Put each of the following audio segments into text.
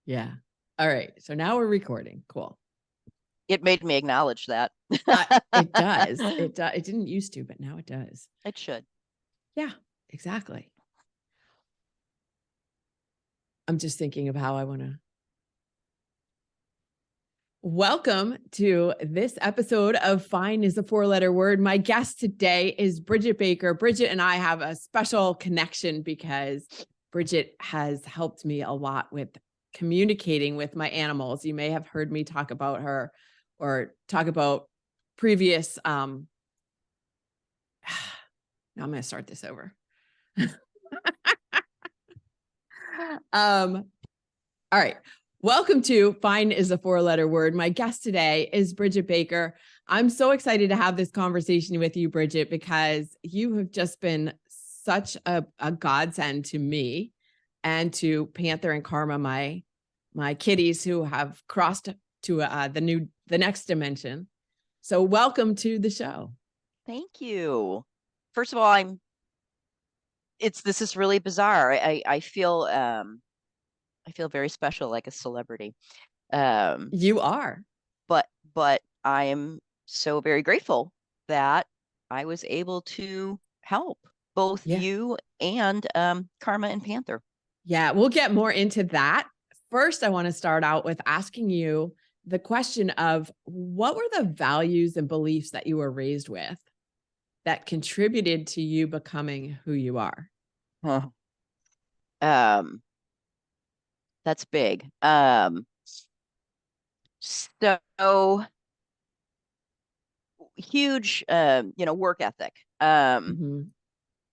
Yeah. All right. So now we're recording. Cool. It made me acknowledge that. It does. It does. It didn't used to, but now it does. It should. Yeah, exactly. I'm just thinking of how I want to. Welcome to this episode of Fine is a Four-Letter Word. My guest today is Brigitte Baker. Brigitte and I have a special connection because Brigitte has helped me a lot with communicating with my animals. You may have heard me talk about her or talk about previous now I'm going to start this over. All right. Welcome to Fine is a Four-Letter Word. My guest today is Brigitte Baker. I'm so excited to have this conversation with you, Brigitte, because you have just been such a godsend to me and to Panther and Karma, my kitties who have crossed to the next dimension. So welcome to the show. Thank you. First of all, this is really bizarre. I feel very special, like a celebrity. You are. But I am so very grateful that I was able to help both you and Karma and Panther. Yeah, we'll get more into that. First, I want to start out with asking you the question of what were the values and beliefs that you were raised with that contributed to you becoming who you are? That's big. So huge, work ethic.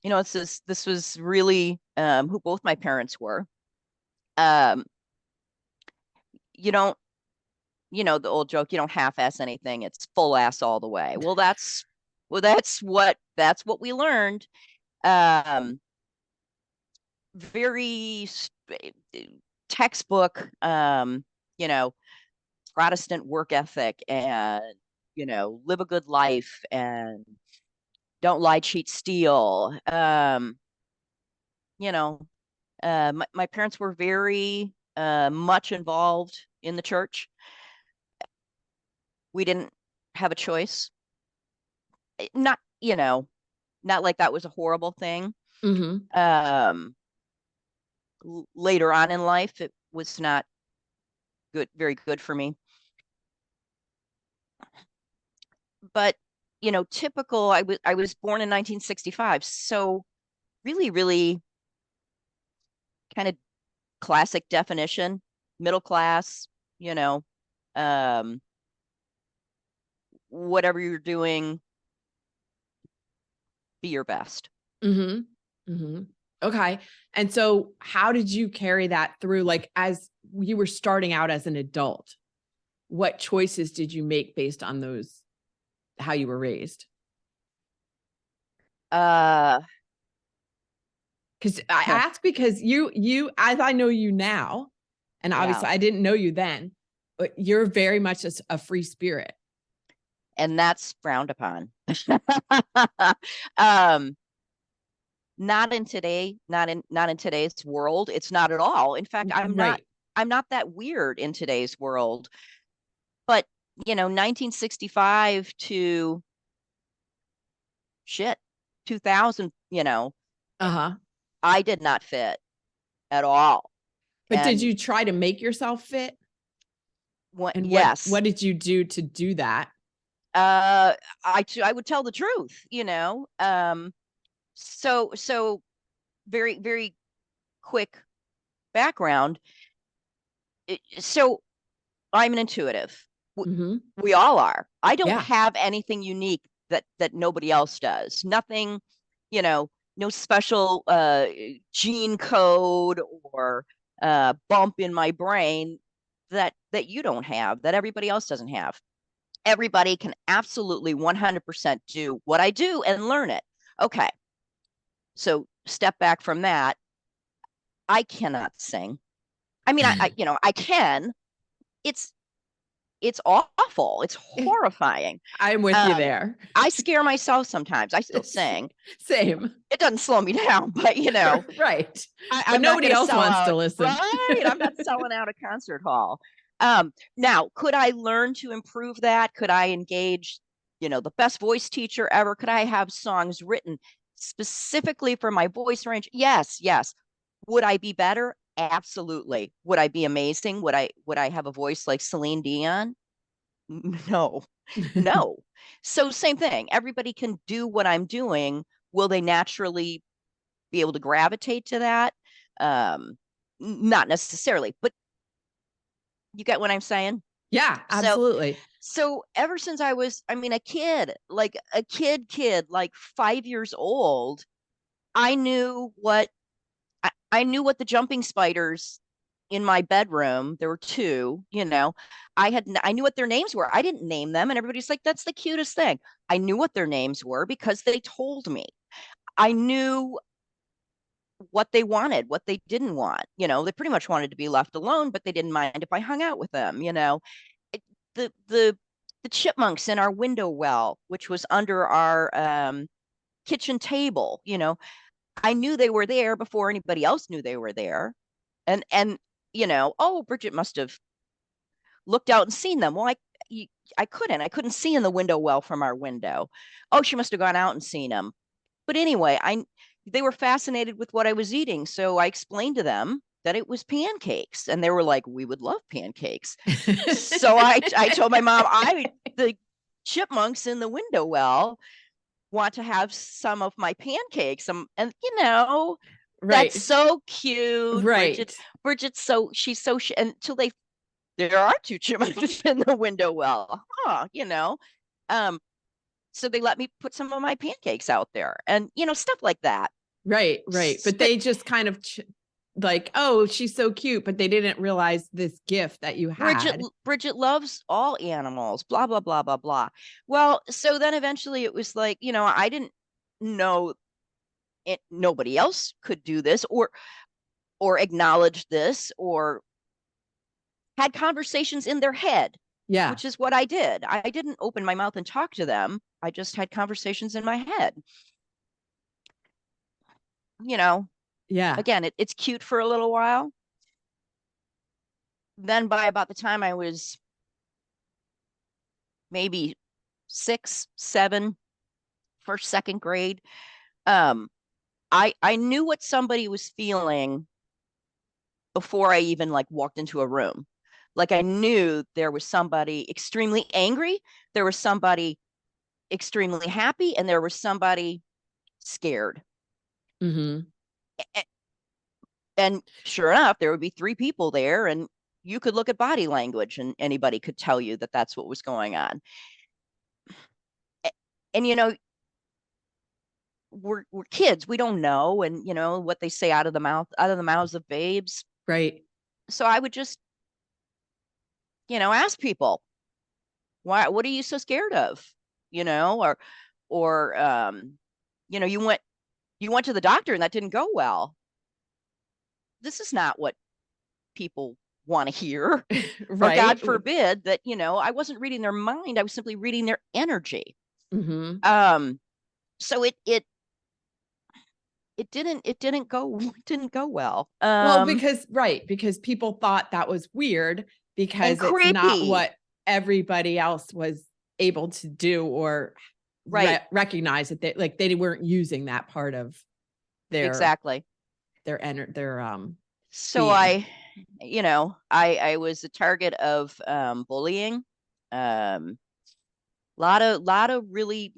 This was really who both my parents were. The old joke, you don't half-ass anything, it's full ass all the way. Well, that's what we learned. Very textbook, Protestant work ethic, and live a good life and don't lie, cheat, steal. My parents were very much involved in the church. We didn't have a choice. Not like that was a horrible thing. Later on in life, it was not very good for me. But typical. I was born in 1965, so really, really kind of classic definition, middle class. Whatever you're doing, be your best. Okay. And so how did you carry that through? Like, as you were starting out as an adult, what choices did you make based on those, how you were raised? Because I ask because you, as I know you now, and obviously I didn't know you then, but you're very much a free spirit. And that's frowned upon. Not in today's world. It's not at all. In fact, I'm not that weird in today's world. But 1965 to 2000, I did not fit at all. But did you try to make yourself fit? Yes. What did you do to do that? I would tell the truth, So very, very quick background. So I'm an intuitive. We all are. I don't have anything unique that nobody else does. Nothing, no special gene code or bump in my brain that you don't have, that everybody else doesn't have. Everybody can absolutely 100% do what I do and learn it. Okay. So step back from that. I cannot sing. I mean, I can. It's it's awful. It's horrifying. I'm with you there. I scare myself sometimes. I still sing. Same. It doesn't slow me down, but right. I'm nobody else wants out, to listen. Right. I'm not selling out a concert hall. Now, could I learn to improve that? Could I engage, the best voice teacher ever? Could I have songs written specifically for my voice range? Yes, yes. Would I be better? Absolutely. Would I be amazing? Would I have a voice like Celine Dion? No. No. So same thing. Everybody can do what I'm doing. Will they naturally be able to gravitate to that? Not necessarily, but you get what I'm saying? Yeah, absolutely. So ever since a kid, like a kid, like 5 years old, I knew what I knew what the jumping spiders in my bedroom, there were two, I knew what their names were. I didn't name them. And everybody's like, that's the cutest thing. I knew what their names were because they told me. I knew what they wanted, what they didn't want. They pretty much wanted to be left alone, but they didn't mind if I hung out with them. The chipmunks in our window well, which was under our kitchen table, I knew they were there before anybody else knew they were there. And oh, Brigitte must have looked out and seen them. Well, I couldn't see in the window well from our window. Oh, she must have gone out and seen them. But anyway, they were fascinated with what I was eating. So I explained to them that it was pancakes. And they were like, we would love pancakes. So I told my mom, the chipmunks in the window well want to have some of my pancakes. And right. That's so cute. Right. Bridget's until there are two chipmunks in the window well. So they let me put some of my pancakes out there and, stuff like that. Right. But they just kind of like, oh, she's so cute, but they didn't realize this gift that you had. Bridget loves all animals, blah, blah, blah, blah, blah. Well, so then eventually it was like, I didn't know nobody else could do this or acknowledge this or had conversations in their head. Yeah. Which is what I did. I didn't open my mouth and talk to them. I just had conversations in my head. Yeah. Again, it's cute for a little while. Then by about the time I was maybe 6, 7, first, second grade, I knew what somebody was feeling before I even walked into a room. I knew there was somebody extremely angry, there was somebody extremely happy, and there was somebody scared. Mm-hmm. And sure enough, there would be 3 people there, and you could look at body language and anybody could tell you that that's what was going on. And we're kids, we don't know, and what they say out of the mouths of babes. Right. So I would just ask people, what are you so scared of? Or you went to the doctor and that didn't go well. This is not what people want to hear. Right. Or God forbid that, I wasn't reading their mind. I was simply reading their energy. Mm-hmm. So it didn't go well. Well, because people thought that was weird because it's not what everybody else was able to do or recognize that they weren't using that part of their so being. I was a target of bullying, lot of really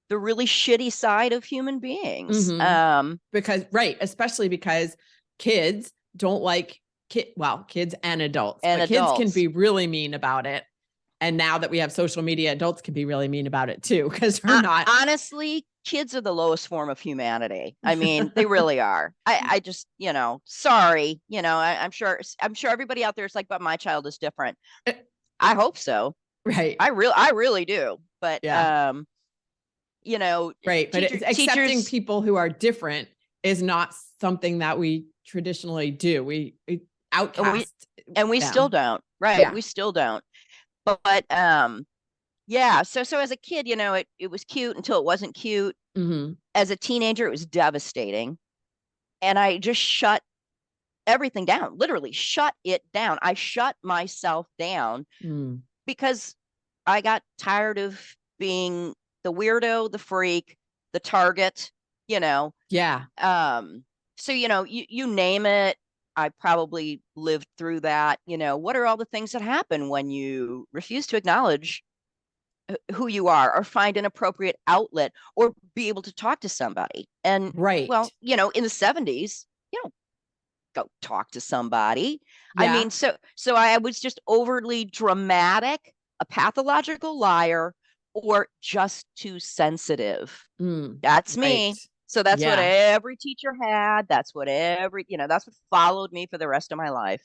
the really shitty side of human beings. Mm-hmm. Especially because kids don't like kids and adults. Kids can be really mean about it. And now that we have social media, adults can be really mean about it too, because we're not. Honestly, kids are the lowest form of humanity. I mean, they really are. I just, sorry, I'm sure everybody out there is like, but my child is different. I hope so. Right. I really do. But, yeah. Right. But accepting people who are different is not something that we traditionally do. We outcast. And we still don't. Right. Yeah. We still don't. yeah. So as a kid, it was cute until it wasn't cute. As a teenager, it was devastating. And I just shut everything down, literally shut it down. I shut myself down because I got tired of being the weirdo, the freak, the target, Yeah. So, you name it. I probably lived through that. What are all the things that happen when you refuse to acknowledge who you are or find an appropriate outlet or be able to talk to somebody? And right. well, in the 70s, go talk to somebody. Yeah. I mean, so I was just overly dramatic, a pathological liar, or just too sensitive. That's me. Right. So that's what every teacher had. That's what that's what followed me for the rest of my life.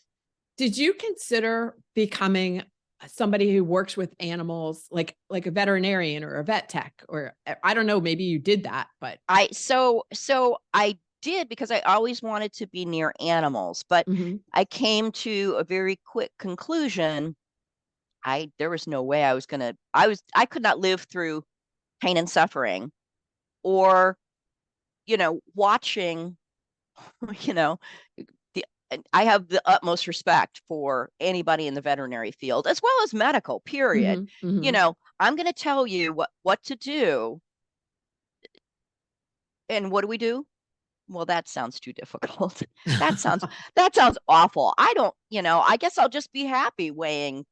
Did you consider becoming somebody who works with animals, like a veterinarian or a vet tech, or I don't know, maybe you did that, but I did, because I always wanted to be near animals, but I came to a very quick conclusion. There was no way I could not live through pain and suffering, or, watching, I have the utmost respect for anybody in the veterinary field as well as medical, period. I'm going to tell you what to do. And what do we do? Well, that sounds too difficult. that sounds awful. I guess I'll just be happy weighing,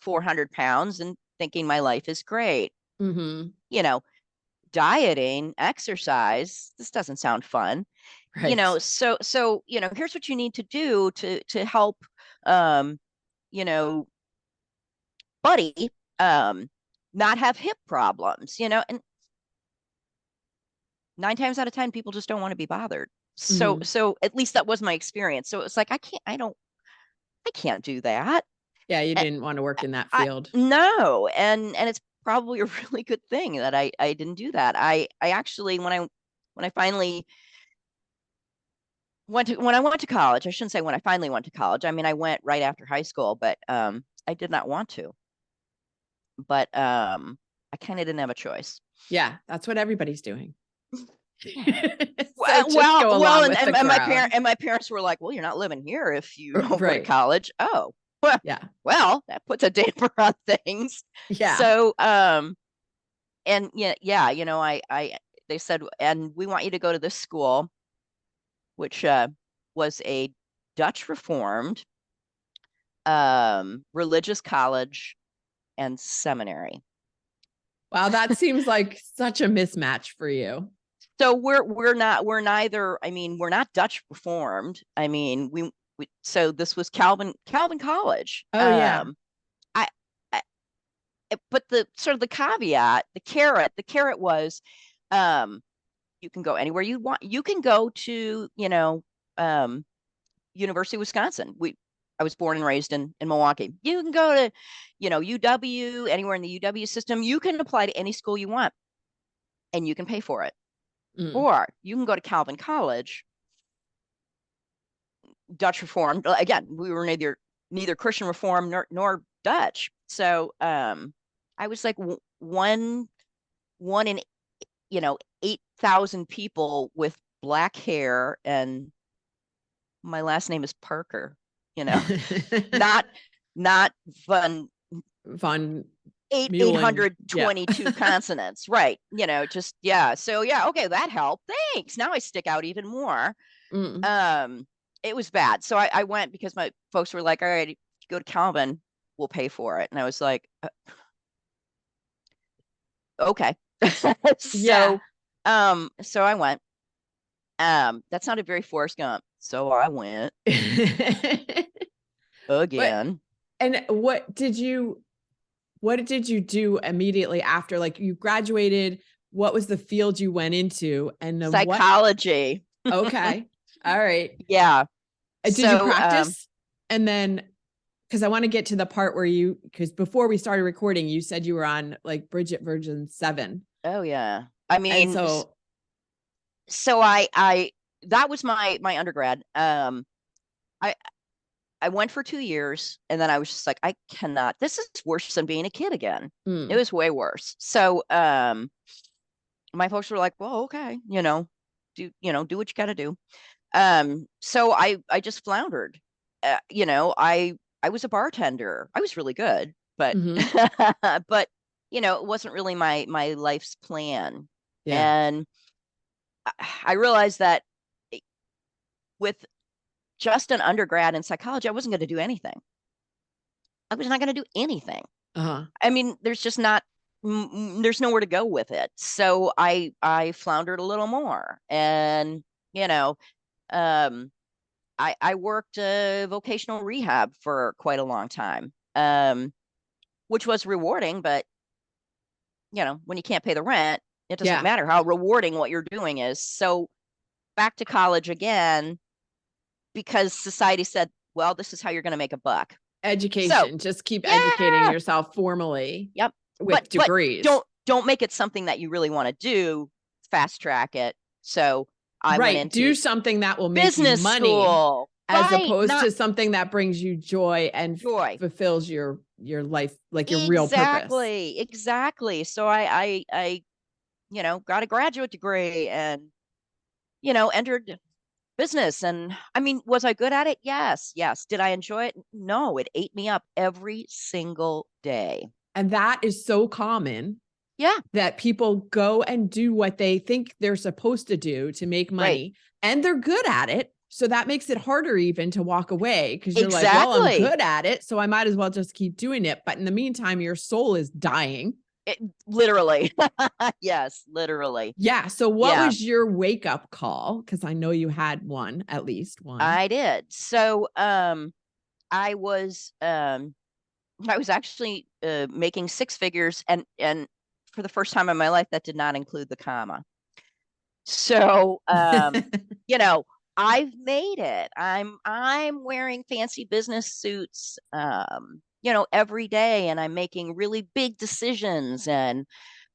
400 pounds and thinking my life is great. Dieting, exercise, this doesn't sound fun. right. So here's what you need to do to help, um, buddy, not have hip problems, and 9 times out of 10, people just don't want to be bothered. So at least that was my experience. So it was like, I can't do that. Yeah, you didn't want to work in that field. No, and it's probably a really good thing that I didn't do that. I actually, when I finally went to college, I shouldn't say when I finally went to college. I mean, I went right after high school, but I did not want to. But I kind of didn't have a choice. Yeah, that's what everybody's doing. Well, and my parents were like, "Well, you're not living here if you don't go to college." Oh, well, yeah. Well, that puts a damper on things. Yeah. So, and they said, and we want you to go to this school, which was a Dutch Reformed religious college and seminary. Wow, that seems like such a mismatch for you. So we're neither. I mean, we're not Dutch Reformed. I mean, so this was Calvin College. Oh yeah. But the sort of the caveat, the carrot was, you can go anywhere you want. You can go to, University of Wisconsin. I was born and raised in Milwaukee. You can go to, UW, anywhere in the UW system. You can apply to any school you want, and you can pay for it. Or you can go to Calvin College, Dutch Reformed. Again, we were neither Christian Reformed nor Dutch. So I was like one in 8,000 people with black hair, and my last name is Parker. Not von 822 consonants, right? Just So okay, that helped. Thanks. Now I stick out even more. It was bad. So I went because my folks were like, "All right, if you go to Calvin, we'll pay for it." And I was like, okay. So I went. That sounded very Forrest Gump. So I went again. And what did you do immediately after? Like, you graduated, what was the field you went into? And then psychology. Okay. All right. Yeah. Did you practice? And then, because I want to get to the part where because before we started recording, you said you were on like Brigitte version 7. Oh yeah. I mean, and so I that was my undergrad. I went for 2 years, and then I was just like, I cannot, this is worse than being a kid again. It was way worse. So my folks were like, well, okay, do what you got to do. So I just floundered. I was a bartender. I was really good, but but it wasn't really my life's plan. Yeah. And I realized that with just an undergrad in psychology, I wasn't going to do anything. I was not going to do anything. I mean, there's just not there's nowhere to go with it. So I floundered a little more, and um I worked vocational rehab for quite a long time, which was rewarding, but when you can't pay the rent, it doesn't matter how rewarding what you're doing is. So back to college again, because society said, well, this is how you're going to make a buck. Education. So, just keep educating yourself formally. Yep. With degrees. But don't make it something that you really want to do. Fast track it. So I went into do something that will make business you money school, as opposed to something that brings you joy and fulfills your life, like your real purpose. Exactly. So I got a graduate degree and entered business. And I mean, was I good at it? Yes. Did I enjoy it? No, it ate me up every single day. And that is so common. Yeah. That people go and do what they think they're supposed to do to make money, and they're good at it. So that makes it harder even to walk away, because you're like, well, I'm good at it, so I might as well just keep doing it. But in the meantime, your soul is dying. Literally. Yes, literally. Yeah. So what was your wake up call? Because I know you had one, at least one. I did. So I was actually making six figures, and for the first time in my life, that did not include the comma. So I've made it. I'm wearing fancy business suits every day, and I'm making really big decisions, and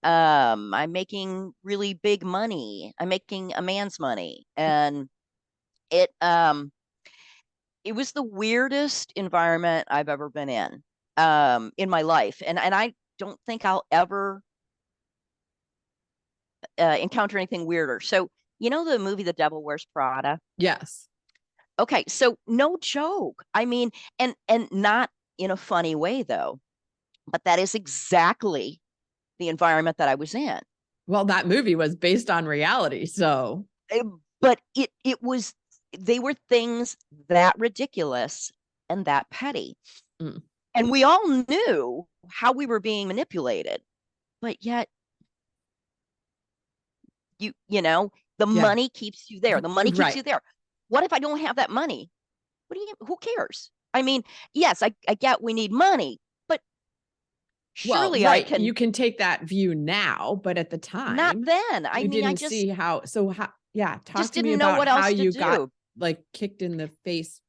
I'm making really big money. I'm making a man's money, and it was the weirdest environment I've ever been in my life, and I don't think I'll ever encounter anything weirder. So the movie The Devil Wears Prada? Yes. Okay, so no joke. I mean, and not in a funny way though, but that is exactly the environment that I was in. Well, that movie was based on reality, so. But it was, they were things that ridiculous and that petty. And we all knew how we were being manipulated, but yet the money keeps you there. The money keeps you there. What if I don't have that money? Who cares? I mean, yes, I get we need money, but surely I can. You can take that view now, but at the time, not then. I mean, I just see how. So how? Yeah, talk to me about how you got like kicked in the face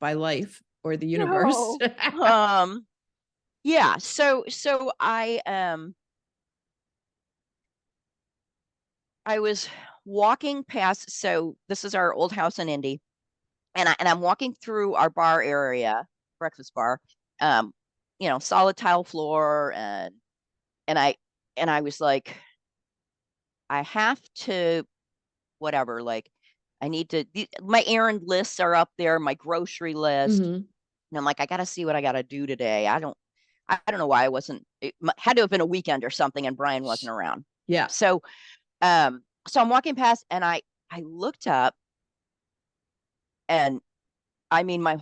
by life or the universe. Yeah. So I was walking past. So this is our old house in Indy, and I'm walking through our bar area, breakfast bar, solid tile floor, and I was like, I have to, whatever, like, I need to. My errand lists are up there, my grocery list, and I'm like, I got to see what I got to do today. I don't know why I wasn't. It had to have been a weekend or something, and Brian wasn't around. Yeah. So I'm walking past, and I looked up, and I mean, my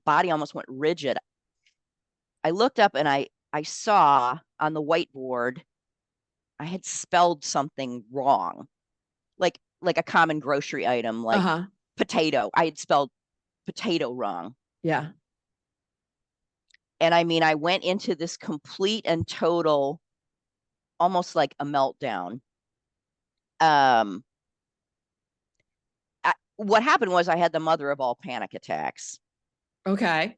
body almost went rigid. I looked up, and I saw on the whiteboard, I had spelled something wrong, like a common grocery item, like potato. I had spelled potato wrong. Yeah. And I mean, I went into this complete and total, almost like a meltdown. What happened was I had the mother of all panic attacks. Okay.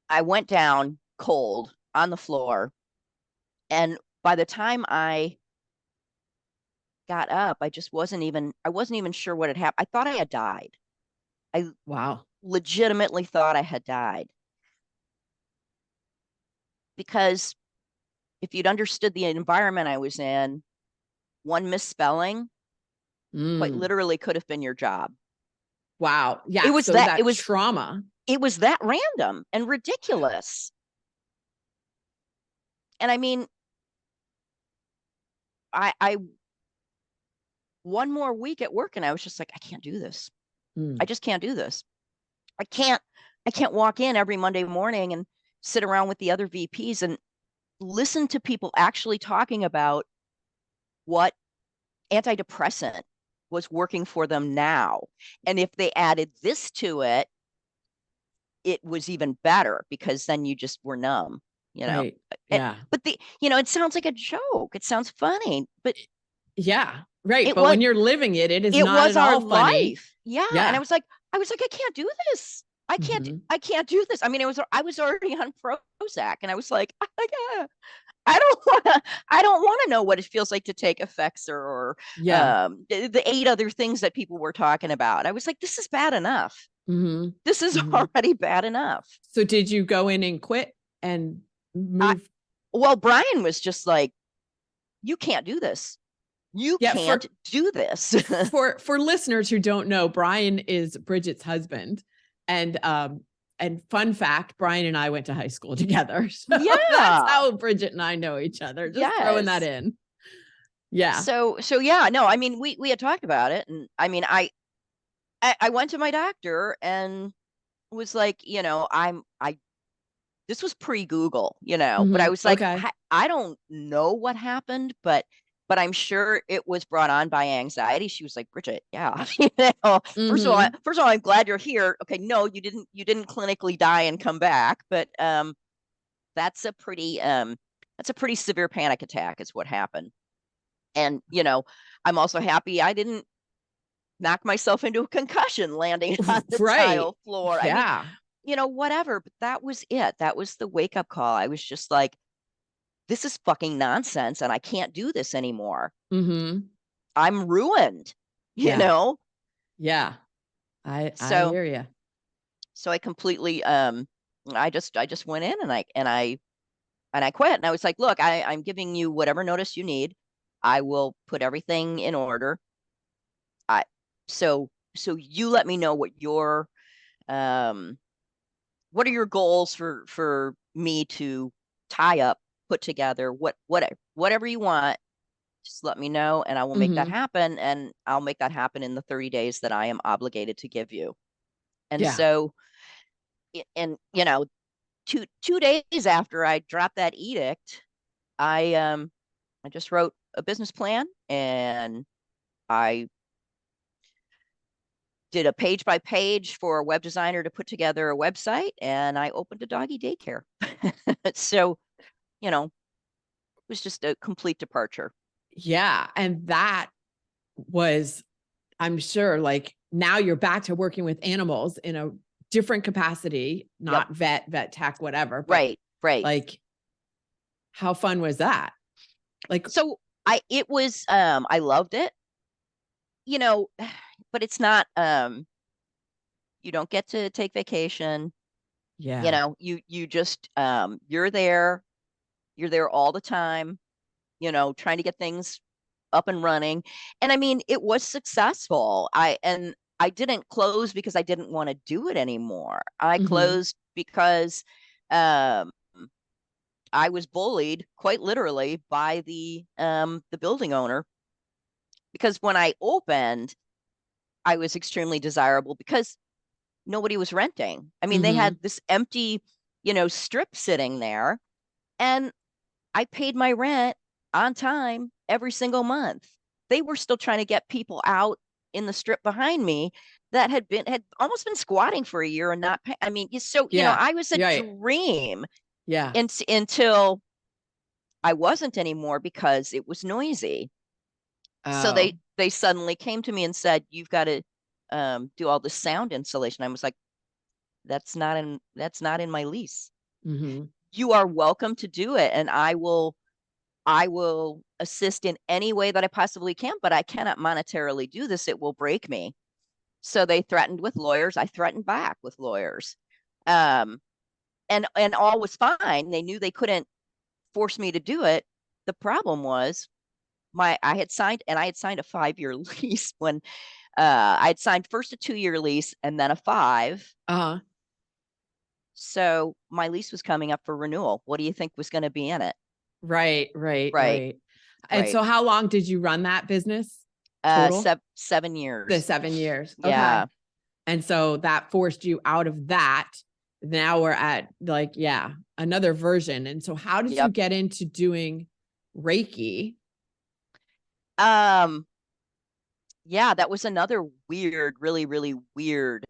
I went down cold on the floor. And by the time I got up, I wasn't even sure what had happened. I thought I had died. Wow. legitimately thought I had died. Because if you'd understood the environment I was in, one misspelling quite literally could have been your job. Wow. Yeah. It was so that that trauma. It was that random and ridiculous. And I mean, I one more week at work and I was just like, I can't do this. I just can't do this. I can't walk in every Monday morning and sit around with the other VPs and listen to people actually talking about what antidepressant was working for them now. And if they added this to it, it was even better because then you just were numb, you know. Right. Yeah. But it sounds like a joke. It sounds funny, but yeah. Right. But when you're living it, it is not at all funny. Life. Yeah. And I was like, I can't do this. I can't do this. I mean, I was already on Prozac and I was like, I don't want to know what it feels like to take Effexor or the 8 other things that people were talking about. I was like, this is bad enough. This is already bad enough. So did you go in and quit and move? Well, Brian was just like, you can't do this. You can't do this. for listeners who don't know, Brian is Bridgette's husband. And fun fact, Brian and I went to high school together. So that's how Brigitte and I know each other. Just throwing that in. Yeah. So yeah, no, I mean, we had talked about it. And I mean, I went to my doctor and was like, this was pre-Google, but I was like, I don't know what happened, but I'm sure it was brought on by anxiety. She was like, Brigitte, yeah. First of all, I'm glad you're here. Okay, no, you didn't clinically die and come back, but that's a pretty severe panic attack is what happened. And I'm also happy I didn't knock myself into a concussion landing on the tile floor. Yeah. I mean, whatever, but that was it. That was the wake-up call. I was just like, this is fucking nonsense and I can't do this anymore. I'm ruined, you know? Yeah. I hear you. So I completely, I just went in and I quit. And I was like, look, I'm giving you whatever notice you need. I will put everything in order. So you let me know what are your goals for me to tie up, put together, whatever you want, just let me know and I will make that happen. And I'll make that happen in the 30 days that I am obligated to give you. And so, and 2 days after I dropped that edict, I just wrote a business plan and I did a page by page for a web designer to put together a website and I opened a doggy daycare. So, it was just a complete departure. Yeah. And that was, I'm sure, like now you're back to working with animals in a different capacity, not vet tech, whatever. But right. Like, how fun was that? Like, so I loved it, but it's not, you don't get to take vacation. Yeah. You just, you're there all the time, trying to get things up and running. And I mean, it was successful. I didn't close because I didn't want to do it anymore. I closed because I was bullied quite literally by the building owner, because when I opened, I was extremely desirable because nobody was renting. I mean, they had this empty, strip sitting there, and I paid my rent on time every single month. They were still trying to get people out in the strip behind me that had almost been squatting for a year and not pay. I mean, I was a dream. Yeah. Until I wasn't anymore because it was noisy. So they suddenly came to me and said, you've got to do all this sound insulation. I was like, that's not in my lease. You are welcome to do it. And I will assist in any way that I possibly can, but I cannot monetarily do this. It will break me. So they threatened with lawyers. I threatened back with lawyers. Um, and all was fine. They knew they couldn't force me to do it. The problem was I had signed a 5-year lease when I had signed first a 2-year lease and then a 5. Uh-huh. So my lease was coming up for renewal. What do you think was going to be in it? Right. Right. And so how long did you run that business total? 7 years. The 7 years. Yeah. Okay. And so that forced you out of that. Now we're at like, yeah, another version. And so how did you get into doing Reiki? Yeah, that was another weird, really, really weird.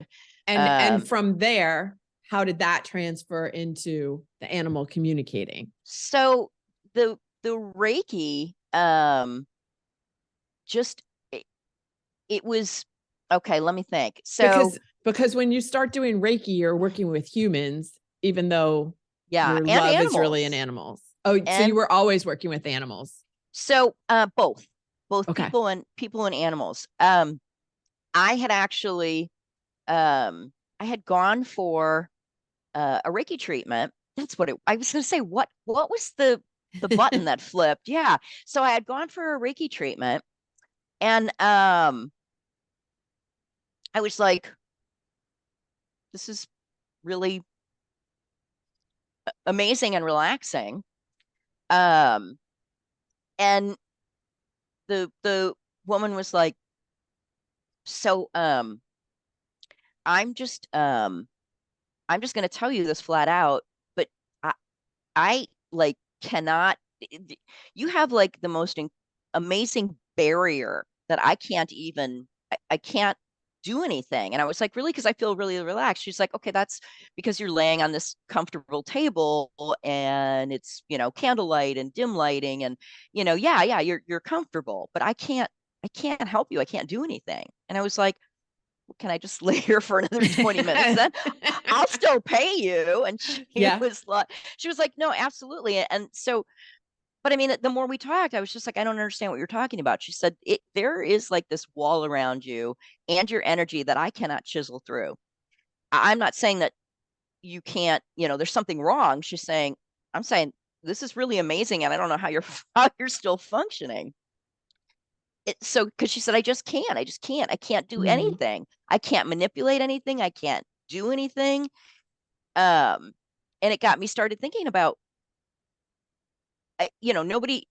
And from there, how did that transfer into the animal communicating? So the Reiki, just it was okay. Let me think. So because when you start doing Reiki, you're working with humans, even though your and love animals. is really in animals. Oh, so you were always working with animals. So both Okay. people and animals. I had actually I had gone for a Reiki treatment. That's what I was going to say. What was the button that flipped? Yeah. So I had gone for a Reiki treatment, and I was like, this is really amazing and relaxing. And the woman was like, so I'm just going to tell you this flat out, but I like cannot. You have like the most amazing barrier that I can't even. I can't do anything. And I was like, really? Because I feel really relaxed. She's like, okay, that's because you're laying on this comfortable table and it's, candlelight and dim lighting and, yeah, you're comfortable, but I can't help you. I can't do anything. And I was like, well, can I just lay here for another 20 minutes then? I'll still pay you. And she was like, no, absolutely. And so, but I mean, the more we talked, I was just like, I don't understand what you're talking about. She said, there is like this wall around you and your energy that I cannot chisel through. I'm not saying that you can't, there's something wrong. I'm saying this is really amazing. And I don't know how you're still functioning. So, because she said, I can't do anything. I can't manipulate anything. I can't do anything. And it got me started thinking about, nobody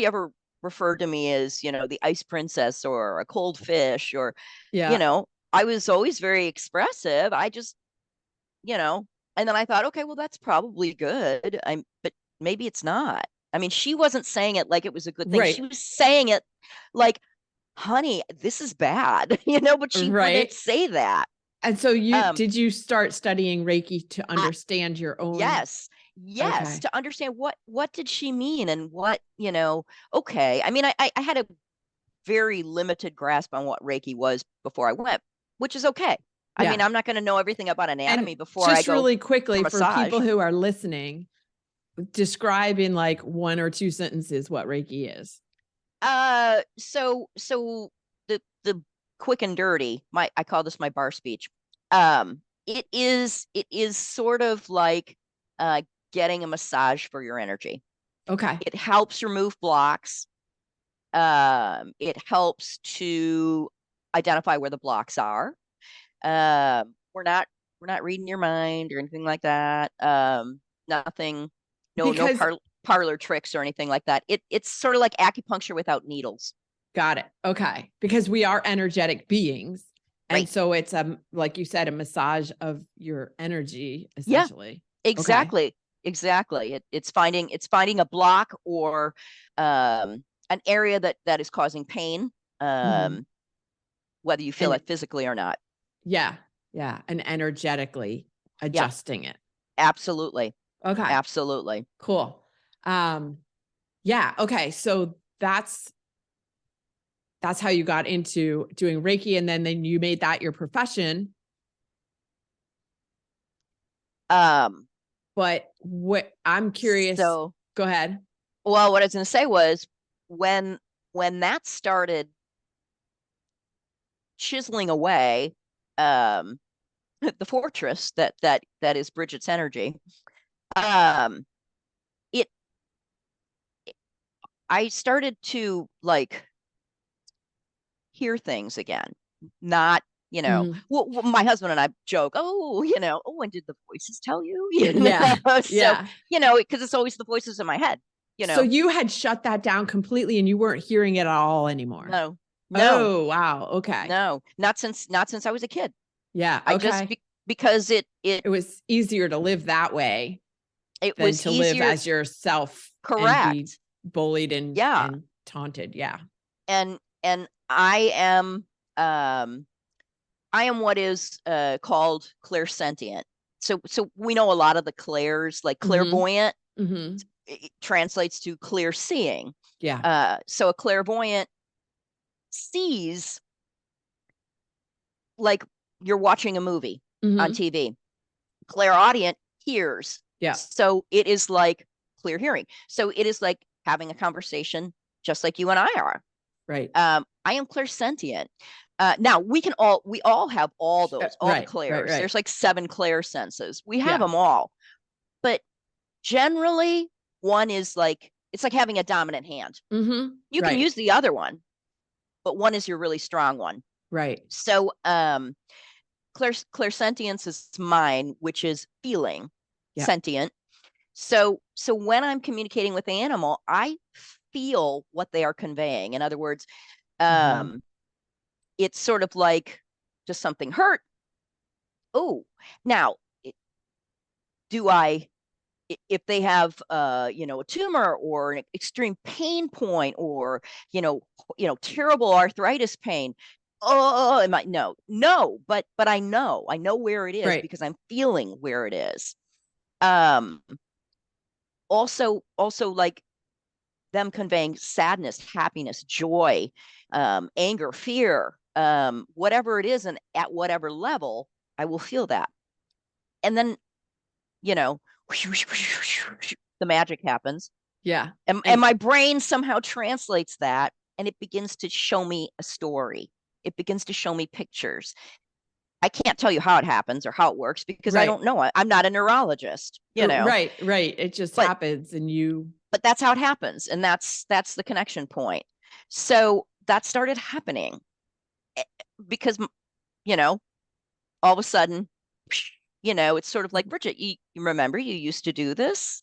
ever referred to me as, the ice princess or a cold fish or, I was always very expressive. I just, and then I thought, okay, well, that's probably good. But maybe it's not. I mean, she wasn't saying it like it was a good thing. Right. She was saying it like, honey, this is bad, but she wouldn't say that. And so did you start studying Reiki to understand your own? Yes. Okay. To understand what did she mean and what, okay. I mean, I had a very limited grasp on what Reiki was before I went, which is okay. I mean, I'm not going to know everything about anatomy before I go. Just really quickly for people who are listening, describe in like 1 or 2 sentences what Reiki is. So the quick and dirty, I call this my bar speech. It is sort of like getting a massage for your energy. Okay. It helps remove blocks. It helps to identify where the blocks are. We're not reading your mind or anything like that. Nothing, no parlor tricks or anything like that. It's sort of like acupuncture without needles. Got it. Okay. Because we are energetic beings. And so it's like you said, a massage of your energy, essentially. Yeah, exactly. Okay. Exactly. It's finding a block or an area that is causing pain, whether you feel it physically or not. Yeah. Yeah. And energetically adjusting it. Absolutely. Okay. Absolutely. Cool. Yeah. Okay. So that's how you got into doing Reiki. And then you made that your profession. But what I'm curious. So go ahead. Well, what I was going to say was when that started chiseling away, the fortress that is Brigitte's energy, um, it I started to like hear things again, not, well, my husband and I joke, oh, and did the voices tell you? Yeah. So, because it's always the voices in my head, So you had shut that down completely and you weren't hearing it at all anymore. No. Oh, wow. Okay. No, not since I was a kid. Yeah. I just because it was easier to live that way. It than was to easier, live as yourself. Correct. And be bullied and taunted. Yeah. And I am what is called clairsentient. So we know a lot of the clairs, like clairvoyant, it translates to clear seeing. Yeah. So a clairvoyant sees like you're watching a movie on TV. Clairaudient hears. Yeah. So it is like clear hearing. So it is like having a conversation just like you and I are. Right. I am clairsentient. Now we all have all those, all the clairs. There's like 7 clair senses. We have them all. But generally one is like, it's like having a dominant hand. You can use the other one, but one is your really strong one. Right. So clairsentience is mine, which is feeling sentient. So when I'm communicating with the animal, I feel what they are conveying. In other words, it's sort of like, does something hurt? Oh, now, if they have a tumor or an extreme pain point or terrible arthritis pain, am I no, but I know where it is because I'm feeling where it is. Also like them conveying sadness, happiness, joy, anger, fear, whatever it is, and at whatever level, I will feel that. And then, the magic happens. Yeah. And my brain somehow translates that, and it begins to show me a story. It begins to show me pictures. I can't tell you how it happens or how it works because I don't know. I'm not a neurologist, Right. It just happens but that's how it happens. And that's the connection point. So that started happening because, all of a sudden, it's sort of like, Brigitte, you remember you used to do this,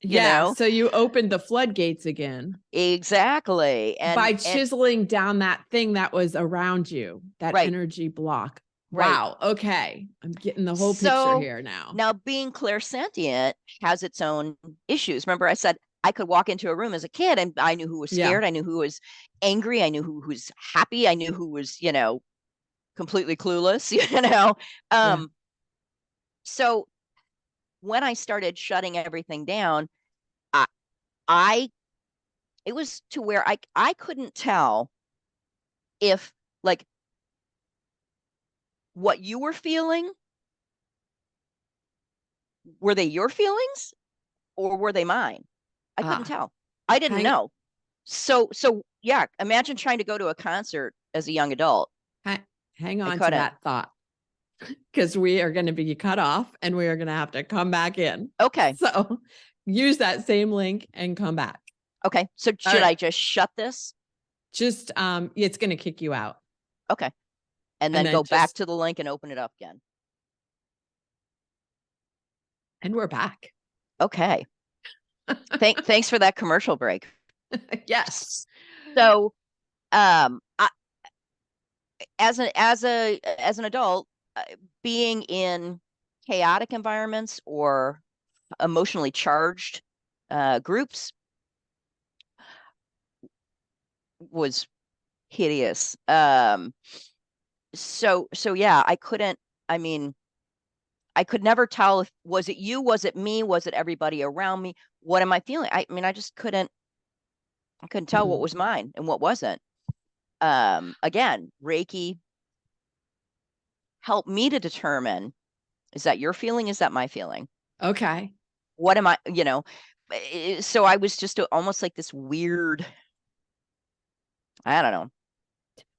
So you opened the floodgates again. Exactly. And by chiseling down that thing that was around you, that energy block. Wow. Okay. I'm getting the whole picture here now. Now, being clairsentient has its own issues. Remember, I said I could walk into a room as a kid and I knew who was scared. I knew who was angry. I knew who was happy. I knew who was, completely clueless, So when I started shutting everything down, it was to where I couldn't tell if like what you were feeling, were they your feelings or were they mine? I couldn't tell. I didn't know. So yeah, imagine trying to go to a concert as a young adult. Hang on to that thought because we are going to be cut off and we are going to have to come back in. Okay. So use that same link and come back. Okay. So should I just shut this? Just, it's going to kick you out. Okay. And then go back to the link and open it up again. And we're back. Okay. Thanks for that commercial break. Yes. So, as an adult, being in chaotic environments or emotionally charged groups was hideous. So yeah, I could never tell if was it you, was it me, was it everybody around me? What am I feeling? I just couldn't tell what was mine and what wasn't. Again, Reiki helped me to determine, is that your feeling? Is that my feeling? Okay. What am I, so I was just almost like this weird, I don't know.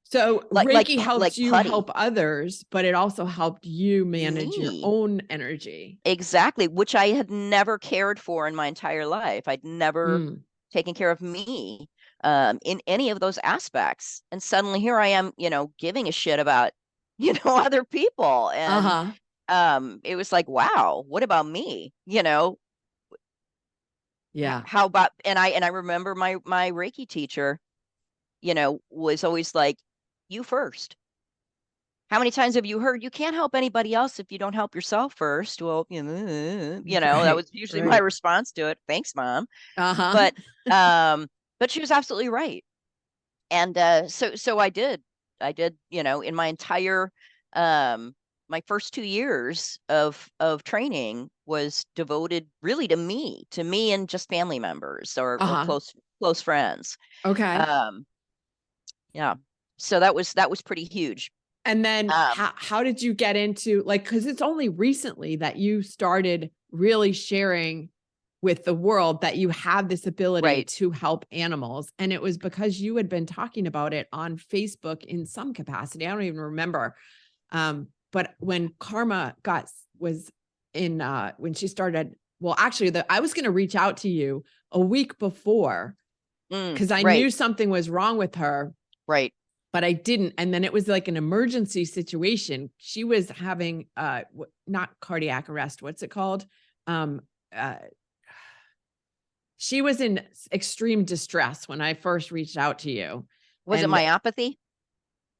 So Reiki helped you putty. help others, but it also helped you manage your own energy. Exactly, which I had never cared for in my entire life. I'd never taken care of me in any of those aspects. And suddenly here I am, giving a shit about, other people. And it was like, wow, what about me? Yeah. How about, and I remember my Reiki teacher, was always like, you first. How many times have you heard you can't help anybody else if you don't help yourself first? Well, that was usually my response to it. Thanks, Mom. But she was absolutely right. And so I did, in my entire my first 2 years of training was devoted really to me and just family members or close friends. Okay. Yeah. So that was pretty huge. And then how did you get into, like, because it's only recently that you started really sharing with the world that you have this ability to help animals. And it was because you had been talking about it on Facebook in some capacity. I don't even remember. But when Karma was in, when she started, well, actually I was going to reach out to you a week before because I knew something was wrong with her. Right. But I didn't. And then it was like an emergency situation. She was having, not cardiac arrest. What's it called? She was in extreme distress when I first reached out to you. Was it myopathy?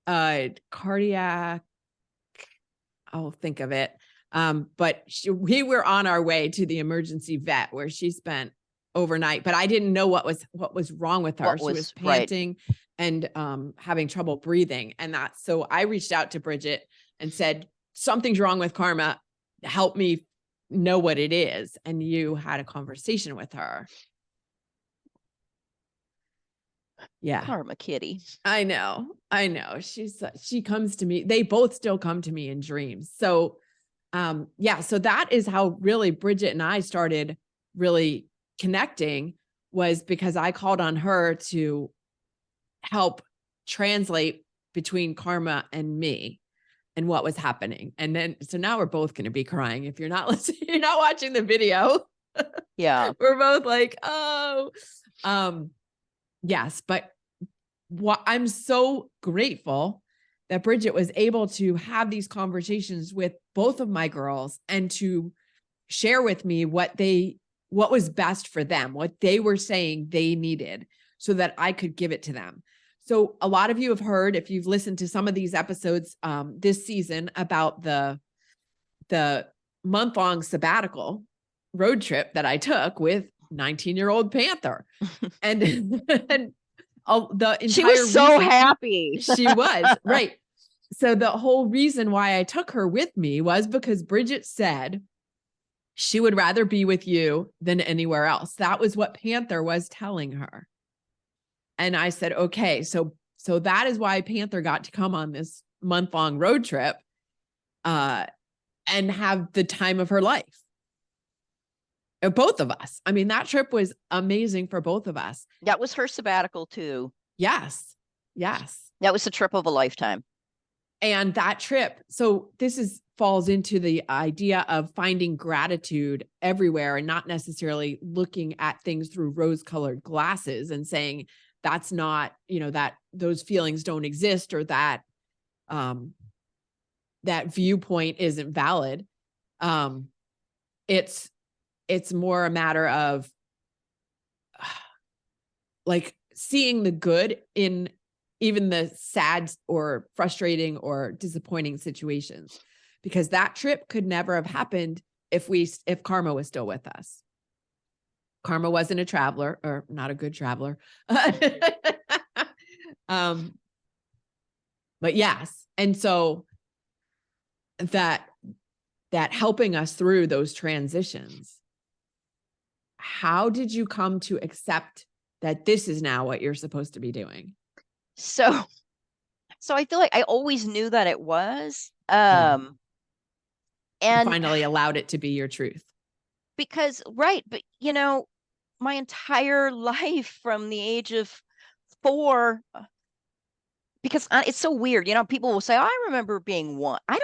Cardiac. I'll think of it. But we were on our way to the emergency vet where she spent overnight, but I didn't know what was wrong with her. She was panting and having trouble breathing. And so I reached out to Brigitte and said, something's wrong with Karma. Help me know what it is. And you had a conversation with her. Yeah. Karma kitty. I know. She comes to me. They both still come to me in dreams. So, so that is how really Brigitte and I started really connecting, was because I called on her to help translate between Karma and me and what was happening. And then, so now we're both going to be crying. If you're not listening, you're not watching the video. Yeah. We're both like, oh, yes. But I'm so grateful that Brigitte was able to have these conversations with both of my girls and to share with me what was best for them, what they were saying they needed so that I could give it to them. So a lot of you have heard, if you've listened to some of these episodes this season, about the month-long sabbatical road trip that I took with 19-year-old Panther. and the entire she was so happy. She was, right. So the whole reason why I took her with me was because Brigitte said she would rather be with you than anywhere else. That was what Panther was telling her. And I said, okay, so that is why Panther got to come on this month-long road trip and have the time of her life. Both of us. I mean, that trip was amazing for both of us. That was her sabbatical too. Yes. That was the trip of a lifetime. And that trip, so this falls into the idea of finding gratitude everywhere and not necessarily looking at things through rose-colored glasses and saying that's not, that those feelings don't exist, or that that viewpoint isn't valid. It's more a matter of like seeing the good in even the sad or frustrating or disappointing situations, because that trip could never have happened if Karma was still with us. Karma wasn't a traveler, or not a good traveler. But yes. And so that helping us through those transitions, how did you come to accept that this is now what you're supposed to be doing? So I feel like I always knew that it was, and you finally allowed it to be your truth. Because, right. But, my entire life from the age of 4, because it's so weird. People will say, oh, I remember being 1. I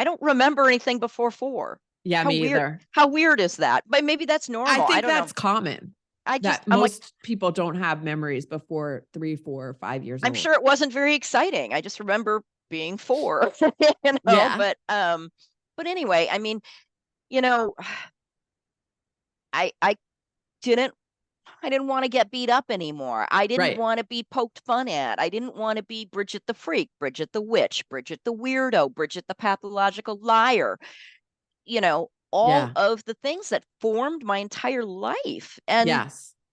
don't remember anything before 4. Yeah, me either. How weird is that? But maybe that's normal. I think don't that's know. common. That most people don't have memories before 3, 4, or 5 years old. I'm sure it wasn't very exciting. I just remember being 4, Yeah. But anyway, I mean, I didn't want to get beat up anymore. I didn't want to be poked fun at. I didn't want to be Bridget the freak, Bridget the witch, Bridget the weirdo, Bridget the pathological liar. All of the things that formed my entire life. And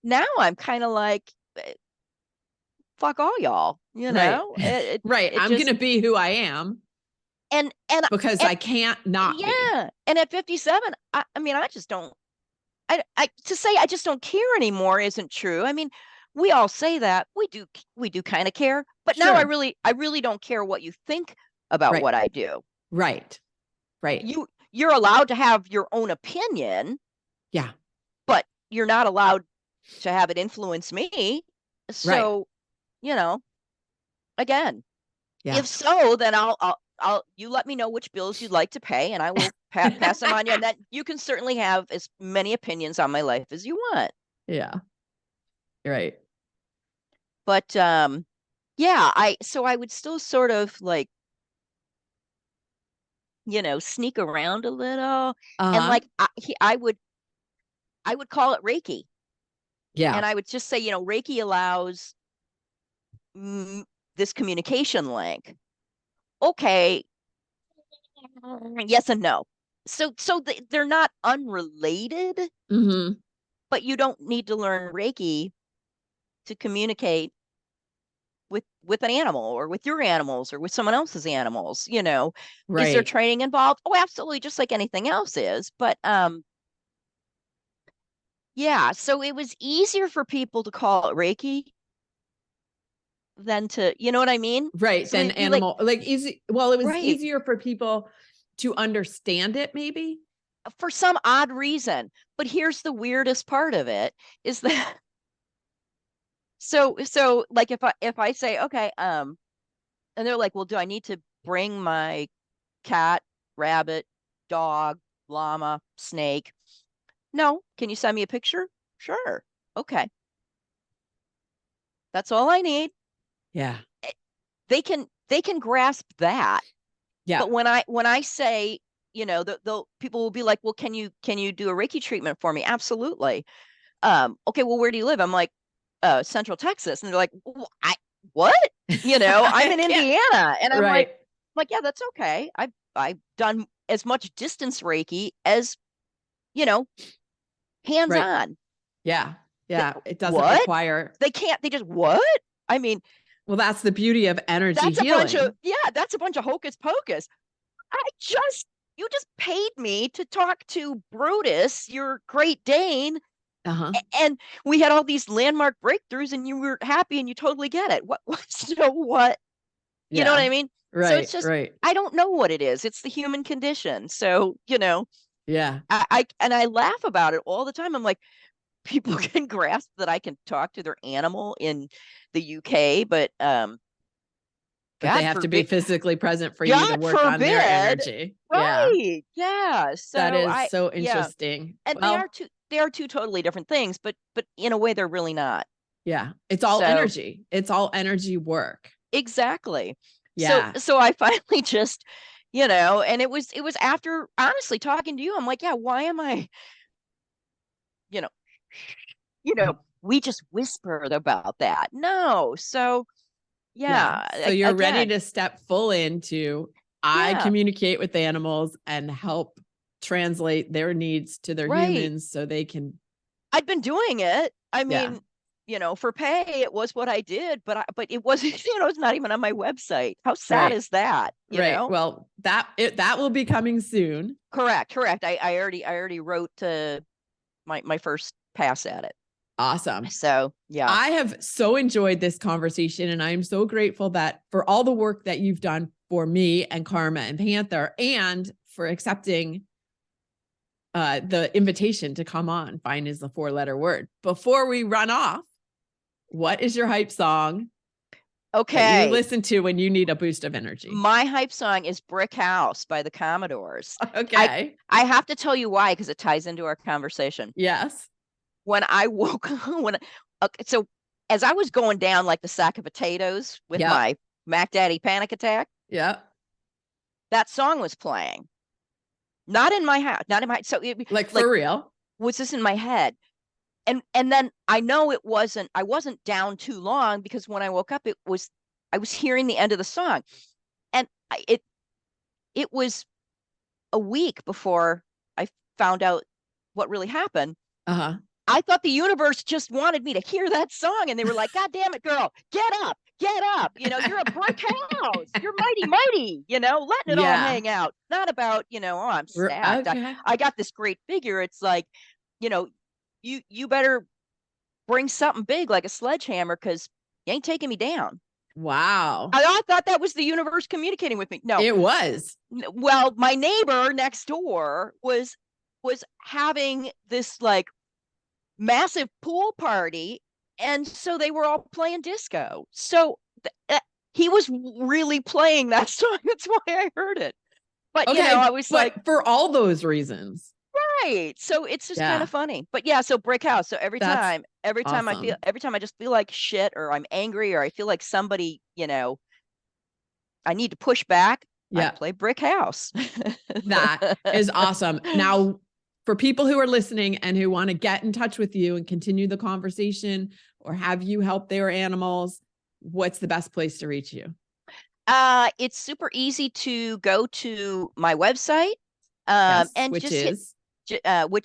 now I'm kind of like, fuck all y'all, Right. Right. I'm going to be who I am. And because I can't not be. And at 57, I mean, I just don't, to say I just don't care anymore isn't true. I mean, we all say that. We do kind of care, but now I really don't care what you think about what I do. Right. You're allowed to have your own opinion. Yeah. But you're not allowed to have it influence me. So, again, if so, then I'll you let me know which bills you'd like to pay, and I will pass them on you. And that you can certainly have as many opinions on my life as you want. Yeah. Right. But so I would still sort of like, sneak around a little, and like I would call it Reiki. Yeah. And I would just say, Reiki allows this communication link. Okay. Yes and no. So they're not unrelated, but you don't need to learn Reiki to communicate with an animal or with your animals or with someone else's animals. Is there training involved? Oh, absolutely, just like anything else is. But yeah, so it was easier for people to call it Reiki than to, you know what I mean? Right. So than animal, like easy. Well, it was easier for people to understand it, maybe for some odd reason. But here's the weirdest part of it is that so like if I say, okay, and they're like, well, do I need to bring my cat, rabbit, dog, llama, snake? No. Can you send me a picture? Sure. Okay. That's all I need. Yeah. They can grasp that. Yeah. But when I say, the people will be like, well, can you do a Reiki treatment for me? Absolutely. Okay, well, where do you live? I'm like, Central Texas. And they're like, what? I'm in Indiana. And I'm like, yeah, that's okay. I've done as much distance Reiki as, hands-on. Yeah. Yeah. It doesn't require. They just, what? I mean, well, that's the beauty of energy healing. That's a bunch of hocus pocus. You just paid me to talk to Brutus, your Great Dane. And we had all these landmark breakthroughs and you were happy and you totally get it. What? You know what I mean? Right. So it's just, I don't know what it is. It's the human condition. So, yeah. I laugh about it all the time. I'm like, people can grasp that I can talk to their animal in the UK, but they have to be physically present for you to work on their energy. Right. Yeah. So that is so interesting. Yeah. And they are two totally different things, but in a way they're really not. Yeah. It's all energy. It's all energy work. Exactly. Yeah. So I finally just, and it was after honestly talking to you, I'm like, yeah, why am I, we just whispered about that. No. So yeah. So you're ready to step full into, I communicate with animals and help translate their needs to their humans so they can. I'd been doing it. I mean, for pay, it was what I did, but it wasn't, it's not even on my website. How sad is that? You know? Well, that will be coming soon. Correct. I already wrote my first pass at it. Awesome. So yeah, I have so enjoyed this conversation, and I'm so grateful that for all the work that you've done for me and Karma and Panther, and for accepting the invitation to come on. Fine is the 4-letter word. Before we run off, what is your hype song? Okay. That you listen to when you need a boost of energy. My hype song is Brick House by the Commodores. Okay. I have to tell you why, because it ties into our conversation. Yes. When I woke so as I was going down like the sack of potatoes with my Mac Daddy panic attack. Yeah. That song was playing. Not in my house, not in my, so it, like for real. Was this in my head? And then I know I wasn't down too long, because when I woke up, I was hearing the end of the song, and it was a week before I found out what really happened. I thought the universe just wanted me to hear that song, and they were like, "God damn it, girl, get up, get up. You know, you're a brick house. You're mighty, you know, letting it all hang out. Not about, you know, oh, I'm stacked. Okay. I got this great figure." It's like, you know, you better bring something big like a sledgehammer, because you ain't taking me down. Wow. I thought that was the universe communicating with me. No, it was. Well, my neighbor next door was having this like massive pool party, and so they were all playing disco. So he was really playing that song. That's why I heard it. But you know, I was like, for all those reasons. Right. So it's just kind of funny. But yeah, so Brick House. So every time awesome. every time I just feel like shit, or I'm angry, or I feel like somebody, you know, I need to push back, I play Brick House. That is awesome. Now, for people who are listening and who want to get in touch with you and continue the conversation, or have you help their animals, what's the best place to reach you? It's super easy to go to my website, and which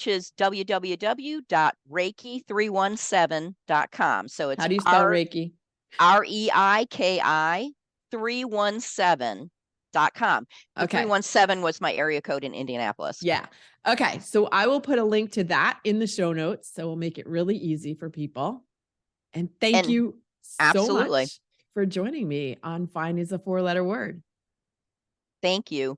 is www.reiki317.com. So it's how do you spell Reiki? REIKI 317.com. 317 was my area code in Indianapolis. Yeah. Okay. So I will put a link to that in the show notes. So we'll make it really easy for people. And thank you so much for joining me on Fine is a 4-letter word. Thank you.